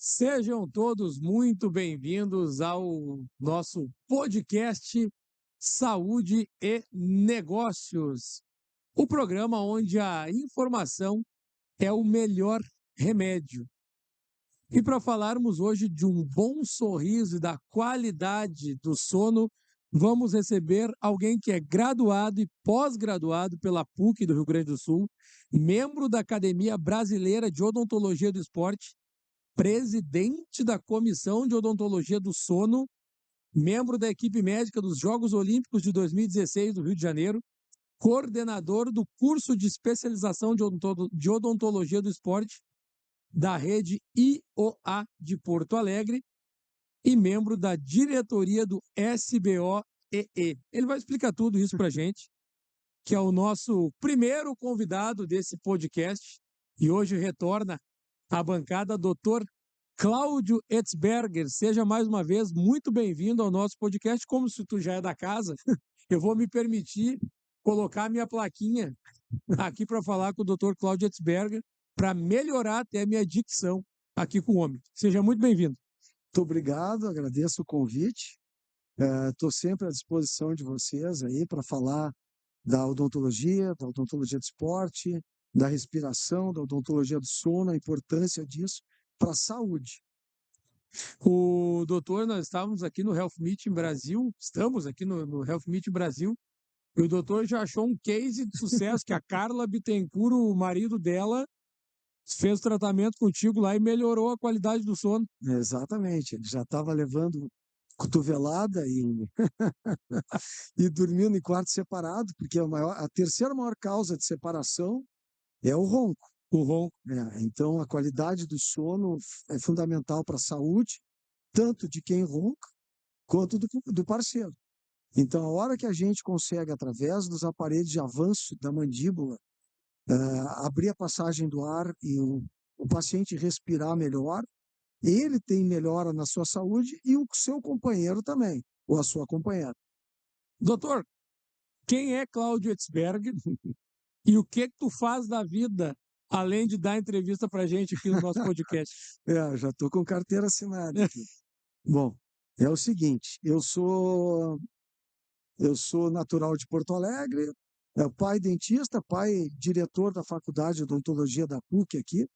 Sejam todos muito bem-vindos ao nosso podcast Saúde e Negócios, o programa onde a informação é o melhor remédio. E para falarmos hoje de um bom sorriso e da qualidade do sono, vamos receber alguém que é graduado e pós-graduado pela PUC do Rio Grande do Sul, membro da Academia Brasileira de Odontologia do Esporte, presidente da Comissão de Odontologia do Sono, membro da equipe médica dos Jogos Olímpicos de 2016 do Rio de Janeiro, coordenador do curso de especialização de odontologia do esporte da rede IOA de Porto Alegre e membro da diretoria do SBOEE. Ele vai explicar tudo isso para a gente, que é o nosso primeiro convidado desse podcast, e hoje retorna à bancada, doutor Cláudio Etzberger. Seja mais uma vez muito bem-vindo ao nosso podcast. Como se tu já é da casa, eu vou me permitir colocar minha plaquinha aqui para falar com o doutor Cláudio Etzberger, para melhorar até a minha dicção aqui com o homem. Seja muito bem-vindo. Muito obrigado, agradeço o convite. Estou sempre à disposição de vocês aí para falar da odontologia do esporte, da respiração, da odontologia do sono, a importância disso para a saúde. O doutor, nós estamos aqui no Health Meeting Brasil, estamos aqui no Health Meeting Brasil, e o doutor já achou um case de sucesso, que a Carla Bittencourt, o marido dela, fez o tratamento contigo lá e melhorou a qualidade do sono. Exatamente, ele já estava levando cotovelada e, e dormindo em quarto separado, porque a terceira maior causa de separação é o ronco. O ronco. Então, a qualidade do sono é fundamental para a saúde, tanto de quem ronca, quanto do parceiro. Então, a hora que a gente consegue, através dos aparelhos de avanço da mandíbula, abrir a passagem do ar e o paciente respirar melhor, ele tem melhora na sua saúde e o seu companheiro também, ou a sua companheira. Doutor, quem é Cláudio Etzberger e o que tu faz da vida, além de dar entrevista para a gente aqui no nosso podcast? Já estou com carteira assinada aqui. Bom, é o seguinte, eu sou natural de Porto Alegre, pai dentista, pai diretor da Faculdade de Odontologia da PUC aqui.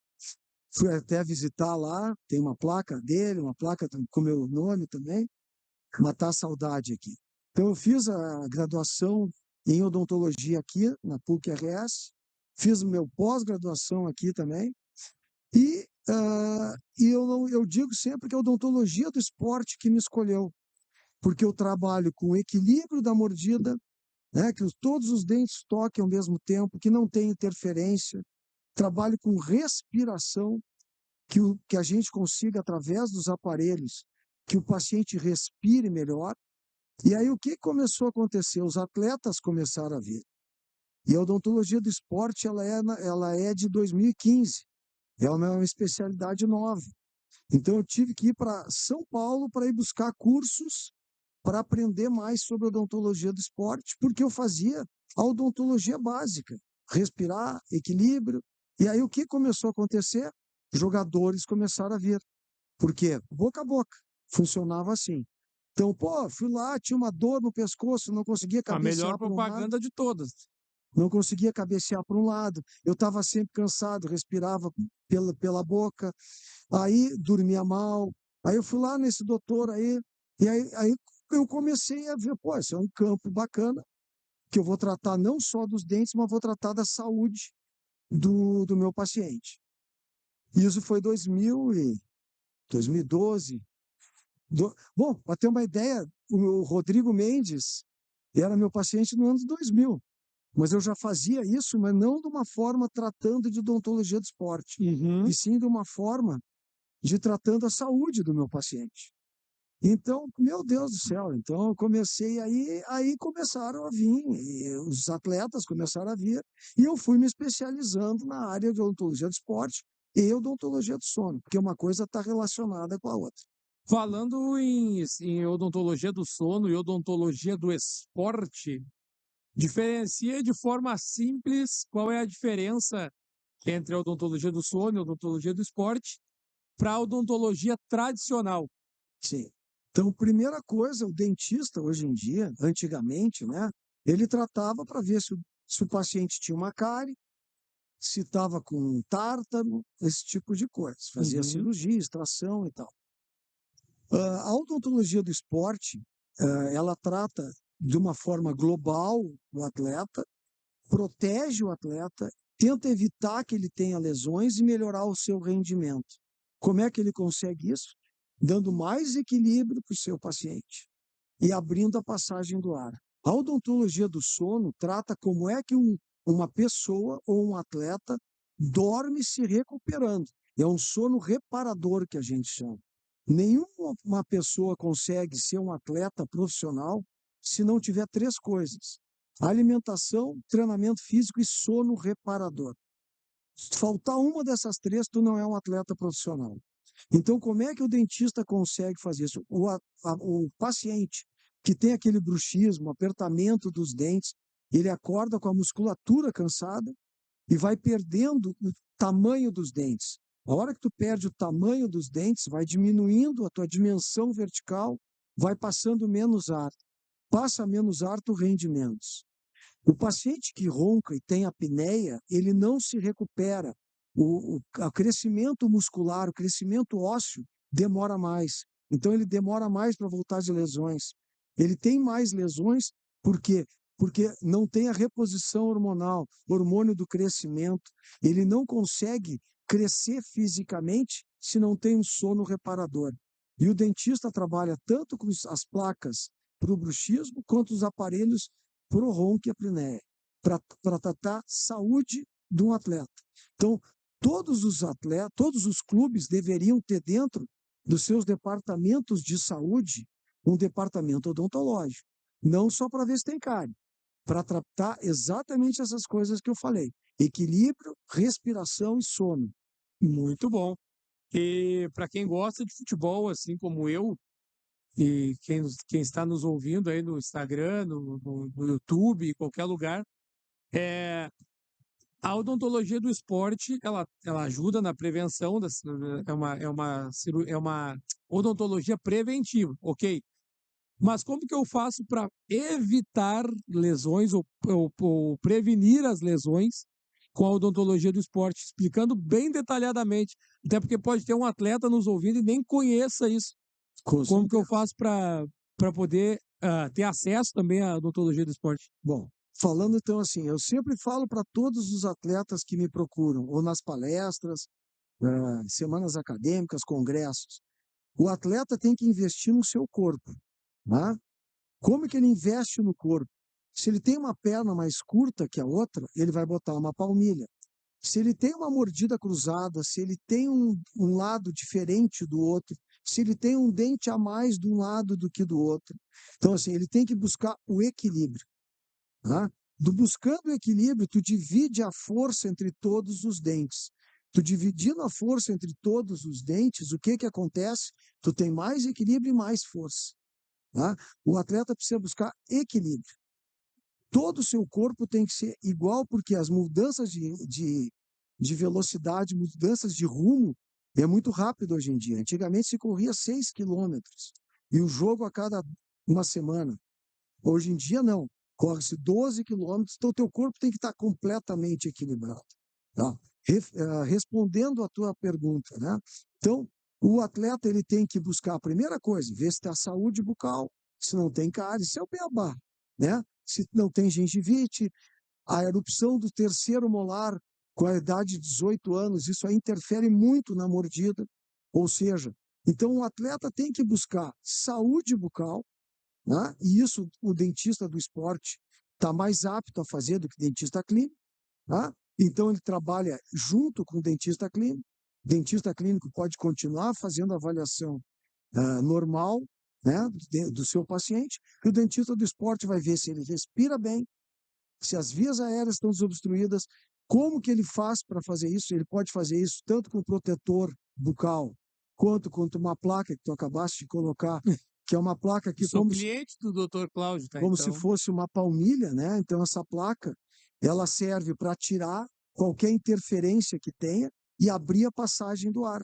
Fui até visitar lá, tem uma placa dele, uma placa com meu nome também, matar a saudade aqui. Então, eu fiz a graduação em odontologia aqui, na PUC-RS, fiz meu pós-graduação aqui também, e eu digo sempre que é a odontologia do esporte que me escolheu, porque eu trabalho com o equilíbrio da mordida, que todos os dentes toquem ao mesmo tempo, que não tem interferência, trabalho com respiração, que a gente consiga, através dos aparelhos, que o paciente respire melhor. E aí o que começou a acontecer? Os atletas começaram a vir. E a odontologia do esporte ela é de 2015, é uma especialidade nova. Então eu tive que ir para São Paulo para ir buscar cursos para aprender mais sobre odontologia do esporte, porque eu fazia a odontologia básica, respirar, equilíbrio. E aí o que começou a acontecer? Jogadores começaram a vir. Por quê? Boca a boca. Funcionava assim. Então, fui lá, tinha uma dor no pescoço, não conseguia cabecear para um lado. A melhor propaganda de todas. Não conseguia cabecear para um lado. Eu estava sempre cansado, respirava pela boca. Aí dormia mal. Aí eu fui lá nesse doutor aí, e aí eu comecei a ver, isso é um campo bacana, que eu vou tratar não só dos dentes, mas vou tratar da saúde do meu paciente. Isso foi 2012. Bom, para ter uma ideia, o Rodrigo Mendes era meu paciente no ano 2000, mas eu já fazia isso, mas não de uma forma tratando de odontologia do esporte, e sim de uma forma de tratando a saúde do meu paciente. Então, meu Deus do céu, então eu comecei aí começaram a vir, os atletas começaram a vir, e eu fui me especializando na área de odontologia do esporte e odontologia do sono, porque uma coisa está relacionada com a outra. Falando em odontologia do sono e odontologia do esporte, diferencia de forma simples qual é a diferença entre a odontologia do sono e a odontologia do esporte para a odontologia tradicional? Sim. Então, primeira coisa, o dentista hoje em dia, antigamente, né, ele tratava para ver se o paciente tinha uma cárie, se estava com um tártaro, esse tipo de coisa. Fazia Uhum. cirurgia, extração e tal. A odontologia do esporte, ela trata de uma forma global o atleta, protege o atleta, tenta evitar que ele tenha lesões e melhorar o seu rendimento. Como é que ele consegue isso? Dando mais equilíbrio para o seu paciente e abrindo a passagem do ar. A odontologia do sono trata como é que uma pessoa ou um atleta dorme se recuperando. É um sono reparador que a gente chama. Nenhuma pessoa consegue ser um atleta profissional se não tiver três coisas: alimentação, treinamento físico e sono reparador. Se faltar uma dessas três, tu não é um atleta profissional. Então, como é que o dentista consegue fazer isso? O paciente que tem aquele bruxismo, apertamento dos dentes, ele acorda com a musculatura cansada e vai perdendo o tamanho dos dentes. A hora que tu perde o tamanho dos dentes, vai diminuindo a tua dimensão vertical, vai passando menos ar. Passa menos ar, tu rende menos. O paciente que ronca e tem apneia, ele não se recupera. O crescimento muscular, o crescimento ósseo demora mais. Então, ele demora mais para voltar de lesões. Ele tem mais lesões porque não tem a reposição hormonal, hormônio do crescimento. Ele não consegue crescer fisicamente se não tem um sono reparador. E o dentista trabalha tanto com as placas para o bruxismo quanto os aparelhos para o ronco e apneia, para tratar a saúde de um atleta. Então, todos os atletas, todos os clubes deveriam ter dentro dos seus departamentos de saúde um departamento odontológico, não só para ver se tem cárie, para tratar exatamente essas coisas que eu falei: equilíbrio, respiração e sono. Muito bom. E para quem gosta de futebol, assim como eu, e quem está nos ouvindo aí no Instagram, no YouTube, em qualquer lugar, a odontologia do esporte, ela ajuda na prevenção, é uma odontologia preventiva, ok? Mas como que eu faço para evitar lesões ou prevenir as lesões com a odontologia do esporte? Explicando bem detalhadamente, até porque pode ter um atleta nos ouvindo e nem conheça isso. Com Como que eu certeza. faço para poder ter acesso também à odontologia do esporte? Bom, falando então assim, eu sempre falo para todos os atletas que me procuram, ou nas palestras, semanas acadêmicas, congressos, o atleta tem que investir no seu corpo. Né? Como que ele investe no corpo? Se ele tem uma perna mais curta que a outra, ele vai botar uma palmilha. Se ele tem uma mordida cruzada, se ele tem um lado diferente do outro, se ele tem um dente a mais de um lado do que do outro. Então, assim, ele tem que buscar o equilíbrio. Né? Buscando o equilíbrio, tu divide a força entre todos os dentes. Tu dividindo a força entre todos os dentes, o que que acontece? Tu tem mais equilíbrio e mais força. Né? O atleta precisa buscar equilíbrio. Todo o seu corpo tem que ser igual, porque as mudanças de velocidade, mudanças de rumo, é muito rápido hoje em dia. Antigamente se corria 6 quilômetros e o jogo a cada uma semana. Hoje em dia, não. Corre-se 12 quilômetros, então o teu corpo tem que estar completamente equilibrado. Tá? Respondendo a tua pergunta, né? Então, o atleta ele tem que buscar a primeira coisa, ver se tem a saúde bucal, se não tem cárie, se é o beabá, né? Se não tem gengivite, a erupção do terceiro molar com a idade de 18 anos, isso aí interfere muito na mordida. Ou seja, então o atleta tem que buscar saúde bucal, né? E isso o dentista do esporte está mais apto a fazer do que o dentista clínico. Né? Então ele trabalha junto com o dentista clínico. O dentista clínico pode continuar fazendo a avaliação normal, né, do seu paciente, e o dentista do esporte vai ver se ele respira bem, se as vias aéreas estão desobstruídas, como que ele faz para fazer isso. Ele pode fazer isso tanto com protetor bucal, quanto com uma placa que tu acabaste de colocar, que é uma placa que Sou cliente do Dr. Cláudio, tá? como se Então, fosse uma palmilha, né? Então essa placa, ela serve para tirar qualquer interferência que tenha e abrir a passagem do ar.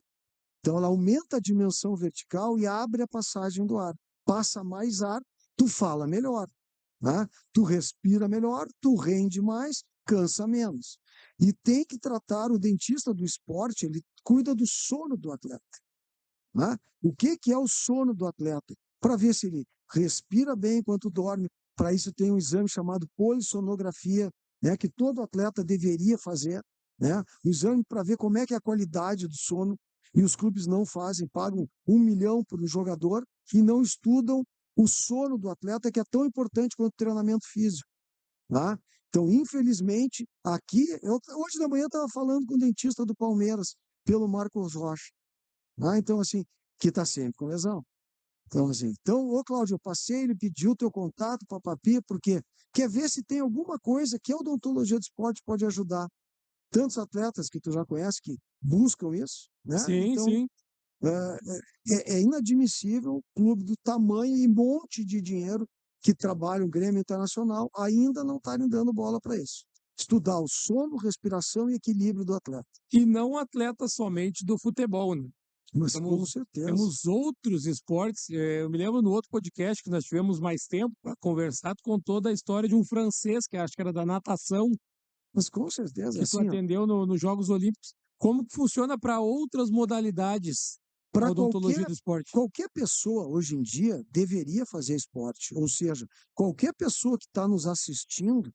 Então, ela aumenta a dimensão vertical e abre a passagem do ar. Passa mais ar, tu fala melhor, né? Tu respira melhor, tu rende mais, cansa menos. E tem que tratar o dentista do esporte, ele cuida do sono do atleta, né? O que é o sono do atleta? Para ver se ele respira bem enquanto dorme. Para isso tem um exame chamado polissonografia, né, que todo atleta deveria fazer, né? Um exame para ver como é que é a qualidade do sono. E os clubes não fazem, pagam 1 milhão por um jogador e não estudam o sono do atleta, que é tão importante quanto o treinamento físico, tá? Então, infelizmente, hoje da manhã eu estava falando com o dentista do Palmeiras, pelo Marcos Rocha. Então, assim, que está sempre com lesão. Então, assim, ô Cláudio, eu passei, ele pediu teu contato, papapi, porque quer ver se tem alguma coisa que a odontologia do esporte pode ajudar. Tantos atletas que tu já conhece que buscam isso, né? Sim, Então, sim. é inadmissível um clube do tamanho e monte de dinheiro que trabalha o Grêmio Internacional ainda não estarem dando bola para isso. Estudar o sono, respiração e equilíbrio do atleta. E não atleta somente do futebol, né? Mas com Temos, certeza. temos outros esportes. Eu me lembro no outro podcast que nós tivemos mais tempo para conversar, tu contou da história de um francês, que acho que era da natação, Mas com certeza, que tu assim, ó, atendeu nos Jogos Olímpicos. Como que funciona para outras modalidades a para odontologia do esporte? qualquer pessoa hoje em dia deveria fazer esporte, ou seja, qualquer pessoa que está nos assistindo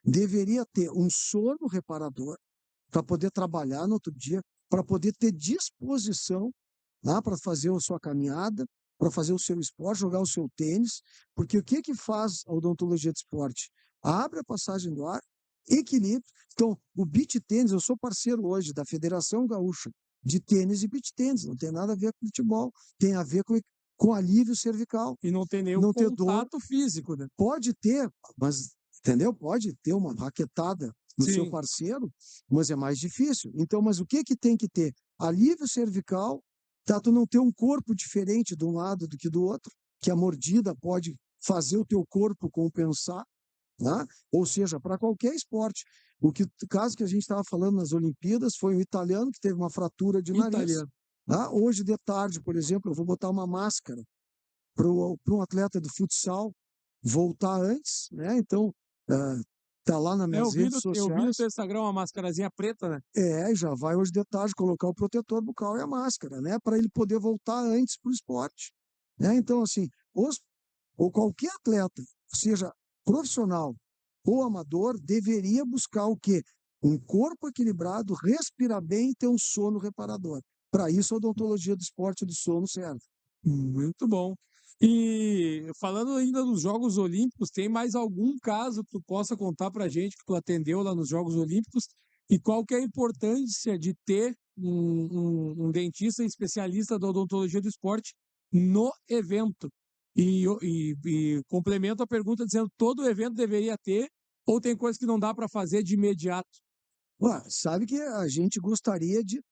deveria ter um sono reparador para poder trabalhar no outro dia, para poder ter disposição, né, para fazer a sua caminhada, para fazer o seu esporte, jogar o seu tênis, porque o que que faz a odontologia de esporte? Abre a passagem do ar, equilíbrio. Então, o beach tênis, eu sou parceiro hoje da Federação Gaúcha de Tênis e Beach Tênis, não tem nada a ver com futebol, tem a ver com alívio cervical, E não tem nenhum não ter dor. contato físico, né? Pode ter, mas, entendeu? Pode ter uma raquetada no seu Sim. parceiro, mas é mais difícil. Então, mas o que que tem que ter? Alívio cervical, tá? Tu não ter um corpo diferente de um lado do que do outro, que a mordida pode fazer o teu corpo compensar, né? Ou seja, para qualquer esporte. O caso que a gente estava falando nas Olimpíadas foi um italiano que teve uma fratura de nariz. Italiano. Hoje de tarde, por exemplo, eu vou botar uma máscara para um atleta de futsal voltar antes, né? Então, tá lá nas minhas redes Eu vi no sociais. teu Instagram uma mascarazinha preta, né? Já vai hoje de tarde colocar o protetor bucal e a máscara, né? Para ele poder voltar antes para o esporte, né? Então, assim, ou qualquer atleta, seja profissional ou amador, deveria buscar o quê? Um corpo equilibrado, respirar bem e ter um sono reparador. Para isso, a odontologia do esporte e do sono serve. Muito bom. E falando ainda dos Jogos Olímpicos, tem mais algum caso que tu possa contar para a gente que tu atendeu lá nos Jogos Olímpicos? E qual que é a importância de ter um dentista especialista da odontologia do esporte no evento? E complemento a pergunta dizendo, todo evento deveria ter ou tem coisa que não dá para fazer de imediato? Sabe que a gente gostaria de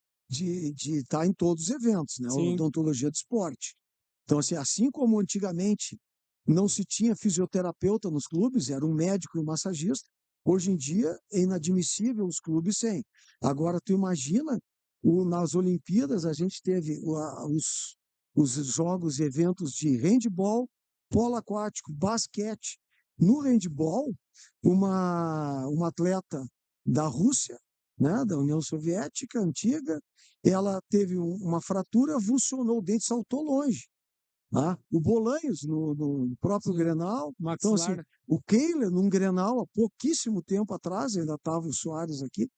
estar em todos os eventos, né? A Sim, odontologia do esporte. Então, assim como antigamente não se tinha fisioterapeuta nos clubes, era um médico e um massagista, hoje em dia é inadmissível os clubes sem. Agora, tu imagina, nas Olimpíadas a gente teve os jogos e eventos de handball, polo aquático, basquete. No handball, uma atleta da Rússia, né, da União Soviética antiga, ela teve uma fratura, avulsionou o dente, saltou longe. O Bolanhos, no próprio sim. Grenal. Então, assim, Maxilar, né? o Kehler, num Grenal, há pouquíssimo tempo atrás, ainda estava o Soares aqui,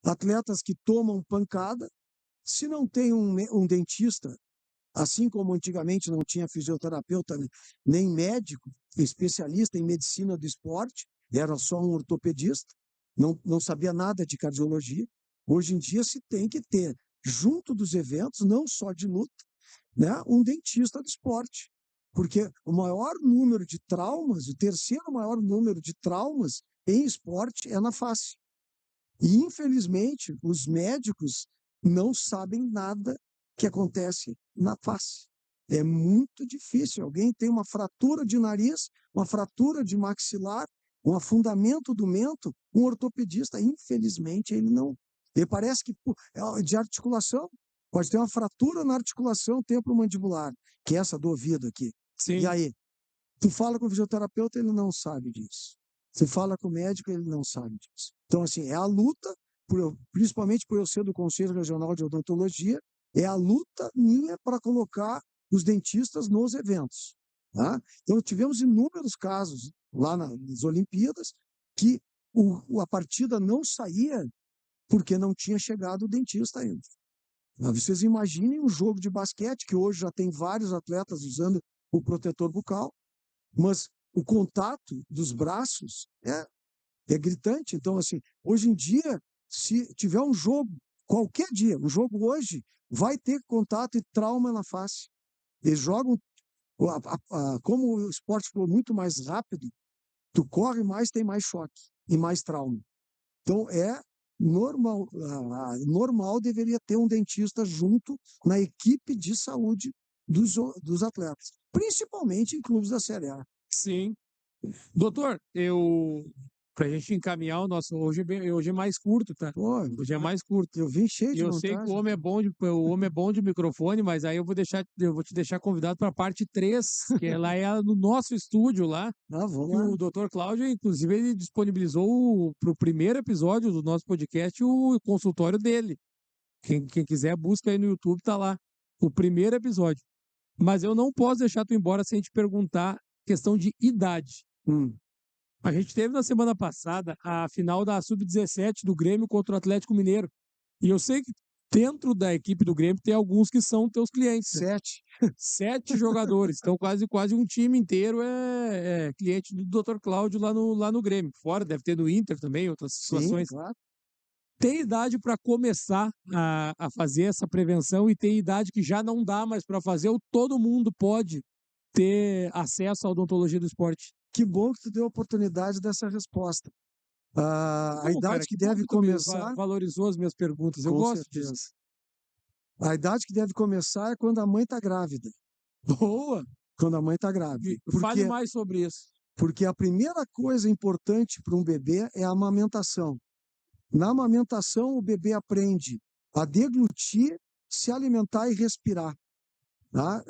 atletas que tomam pancada, se não tem um dentista, assim como antigamente não tinha fisioterapeuta, nem médico, especialista em medicina do esporte, era só um ortopedista, não sabia nada de cardiologia. Hoje em dia se tem que ter, junto dos eventos, não só de luta, né, um dentista do esporte. Porque o maior número de traumas, o terceiro maior número de traumas em esporte é na face. E, infelizmente, os médicos não sabem nada que acontece na face. É muito difícil. Alguém tem uma fratura de nariz, uma fratura de maxilar, um afundamento do mento, um ortopedista, infelizmente, ele não. Ele parece que é de articulação. pode ter uma fratura na articulação temporomandibular, que é essa do ouvido aqui. E Sim. aí, tu fala com o fisioterapeuta, ele não sabe disso. Você fala com o médico, ele não sabe disso. Então, assim, é a luta, principalmente por eu ser do Conselho Regional de Odontologia, é a luta minha para colocar os dentistas nos eventos. Tá? Então, tivemos inúmeros casos lá nas Olimpíadas que a partida não saía porque não tinha chegado o dentista ainda. Vocês imaginem um jogo de basquete, que hoje já tem vários atletas usando o protetor bucal, mas o contato dos braços é gritante. Então, assim, hoje em dia, se tiver um jogo, qualquer dia, um jogo hoje, vai ter contato e trauma na face. Eles jogam, como o esporte ficou muito mais rápido, tu corre mais, tem mais choque e mais trauma. Então, normal deveria ter um dentista junto na equipe de saúde dos atletas, principalmente em clubes da Série A. Sim. Doutor, para a gente encaminhar o nosso. Hoje é mais curto, tá? Pô, Hoje é mais curto. eu vim cheio E de eu sei que o vontade. homem é bom de microfone, mas aí eu vou te deixar convidado para a parte 3, que ela é no nosso estúdio lá. Vamos Que lá. o Dr. Cláudio, inclusive, ele disponibilizou para o primeiro episódio do nosso podcast o consultório dele. Quem quiser, busca aí no YouTube, tá lá. O primeiro episódio. Mas eu não posso deixar tu ir embora sem te perguntar questão de idade. A gente teve na semana passada a final da Sub-17 do Grêmio contra o Atlético Mineiro. E eu sei que dentro da equipe do Grêmio tem alguns que são teus clientes. 7. 7 jogadores. Então, quase um time inteiro é cliente do Dr. Cláudio lá no Grêmio. Fora, deve ter no Inter também, outras situações. Sim, claro. Tem idade para começar a fazer essa prevenção e tem idade que já não dá mais para fazer, ou todo mundo pode ter acesso à odontologia do esporte? Que bom que tu deu a oportunidade dessa resposta. A Bom, idade cara, que que bom deve que tu começar, valorizou as minhas perguntas. Eu com gosto disso. certeza. A idade que deve começar é quando a mãe está grávida. Boa! Quando a mãe está grávida. Fale mais sobre isso. Porque a primeira coisa importante para um bebê é a amamentação. Na amamentação, o bebê aprende a deglutir, se alimentar e respirar. Tá?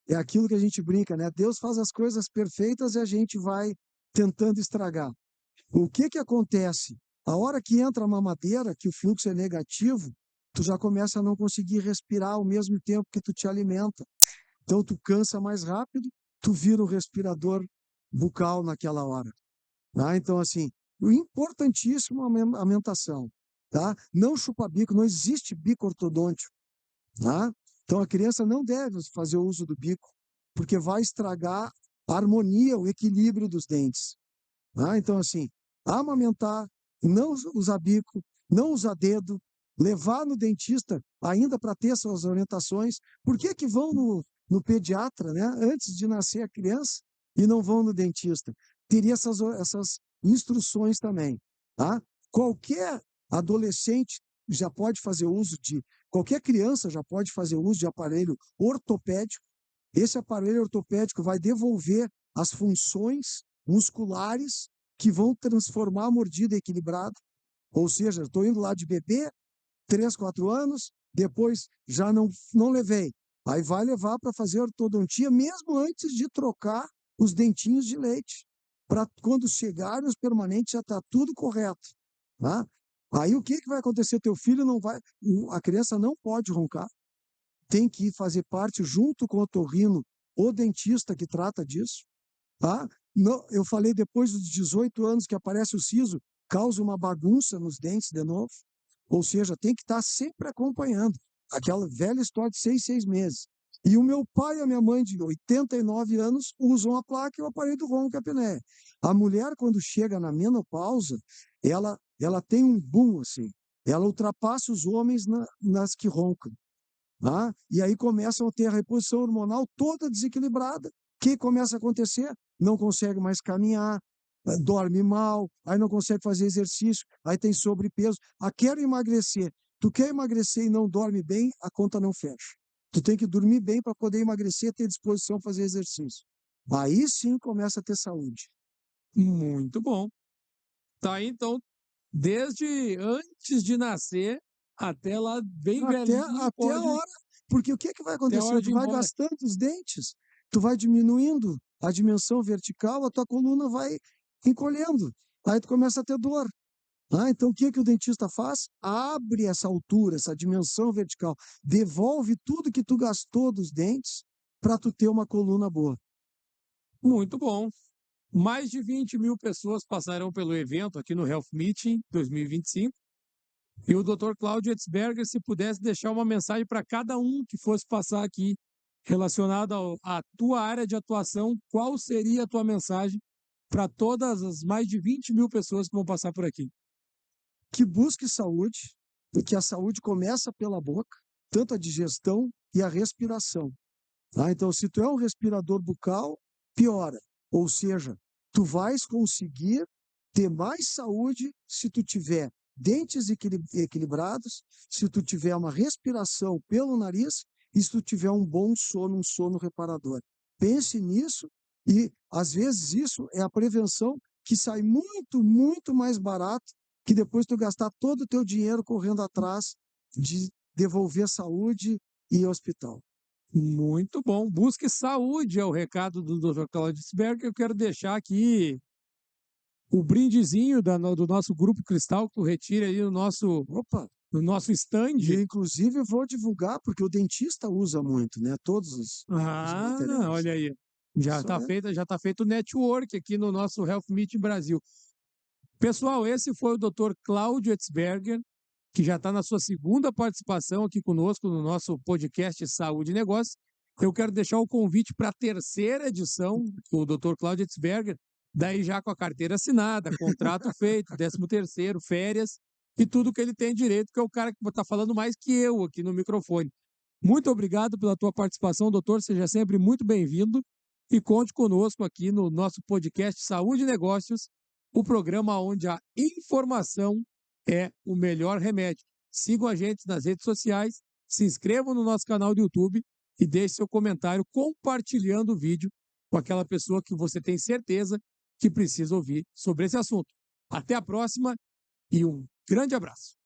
É aquilo que a gente brinca, né? Deus faz as coisas perfeitas e a gente vai tentando estragar. O que acontece? A hora que entra a mamadeira, que o fluxo é negativo, tu já começa a não conseguir respirar ao mesmo tempo que tu te alimenta. Então, tu cansa mais rápido, tu vira o respirador bucal naquela hora. Tá? Então, assim, o importantíssimo é a amamentação. Tá? Não chupa bico, não existe bico ortodôntico. Tá? Então, a criança não deve fazer uso do bico, porque vai estragar a harmonia, o equilíbrio dos dentes. Tá? Então, assim, amamentar, não usar bico, não usar dedo, levar no dentista ainda para ter suas orientações. Por que vão no pediatra, né, antes de nascer a criança e não vão no dentista? Teria essas instruções também. Tá? Qualquer adolescente já pode fazer uso qualquer criança já pode fazer uso de aparelho ortopédico. Esse aparelho ortopédico vai devolver as funções musculares que vão transformar a mordida equilibrada. Ou seja, estou indo lá de bebê, 3, 4 anos, depois já não levei. Aí vai levar para fazer ortodontia, mesmo antes de trocar os dentinhos de leite. Para quando chegarem os permanentes já está tudo correto. Tá? Aí o que vai acontecer? Teu filho não vai. A criança não pode roncar. Tem que fazer parte, junto com o otorrino, o dentista que trata disso. Tá? Eu falei depois dos 18 anos que aparece o siso, causa uma bagunça nos dentes de novo. Ou seja, tem que estar sempre acompanhando. Aquela velha história de 6 meses. E o meu pai e a minha mãe, de 89 anos, usam a placa e o aparelho do ronco, a apneia. A mulher, quando chega na menopausa, ela tem um boom, assim. Ela ultrapassa os homens nas que roncam. Tá? E aí começam a ter a reposição hormonal toda desequilibrada. O que começa a acontecer? Não consegue mais caminhar, dorme mal, aí não consegue fazer exercício, aí tem sobrepeso. Quero emagrecer. Tu quer emagrecer e não dorme bem, a conta não fecha. Tu tem que dormir bem para poder emagrecer e ter disposição a fazer exercício. Aí sim começa a ter saúde. Muito bom. Tá aí, então, desde antes de nascer, Até lá, bem Até velhinho, até a pode hora, porque o que vai até a hora acontecer? de Tu ir vai embora. gastando os dentes, tu vai diminuindo a dimensão vertical, a tua coluna vai encolhendo, aí tu começa a ter dor. Então o que o dentista faz? Abre essa altura, essa dimensão vertical, devolve tudo que tu gastou dos dentes para tu ter uma coluna boa. Muito bom. Mais de 20.000 pessoas passarão pelo evento aqui no Health Meeting 2025. E o Dr. Cláudio Etzberger, se pudesse deixar uma mensagem para cada um que fosse passar aqui relacionada à tua área de atuação, qual seria a tua mensagem para todas as mais de 20.000 pessoas que vão passar por aqui? Que busque saúde, porque a saúde começa pela boca, tanto a digestão e a respiração. Então, se tu é um respirador bucal, piora. Ou seja, tu vais conseguir ter mais saúde se tu tiver dentes equilibrados, se tu tiver uma respiração pelo nariz e se tu tiver um bom sono, um sono reparador. Pense nisso e, às vezes, isso é a prevenção que sai muito, muito mais barato que depois tu gastar todo o teu dinheiro correndo atrás de devolver saúde e hospital. Muito bom. Busque saúde, é o recado do Dr. Cláudio Etzberger. Eu quero deixar aqui o brindezinho do nosso Grupo Cristal, que tu retira aí no nosso stand. E eu, inclusive, vou divulgar, porque o dentista usa muito, né? Todos os materiais. Olha aí. Já está feito o network aqui no nosso Health Meeting Brasil. Pessoal, esse foi o Dr. Cláudio Etzberger, que já está na sua segunda participação aqui conosco no nosso podcast Saúde e Negócios. Eu quero deixar o convite para a terceira edição, o Dr. Cláudio Etzberger, daí já com a carteira assinada, contrato feito, 13º, férias e tudo que ele tem direito, que é o cara que está falando mais que eu aqui no microfone. Muito obrigado pela tua participação, doutor, seja sempre muito bem-vindo e conte conosco aqui no nosso podcast Saúde e Negócios, o programa onde a informação é o melhor remédio. Sigam a gente nas redes sociais, se inscrevam no nosso canal do YouTube e deixe seu comentário compartilhando o vídeo com aquela pessoa que você tem certeza que precisa ouvir sobre esse assunto. Até a próxima e um grande abraço.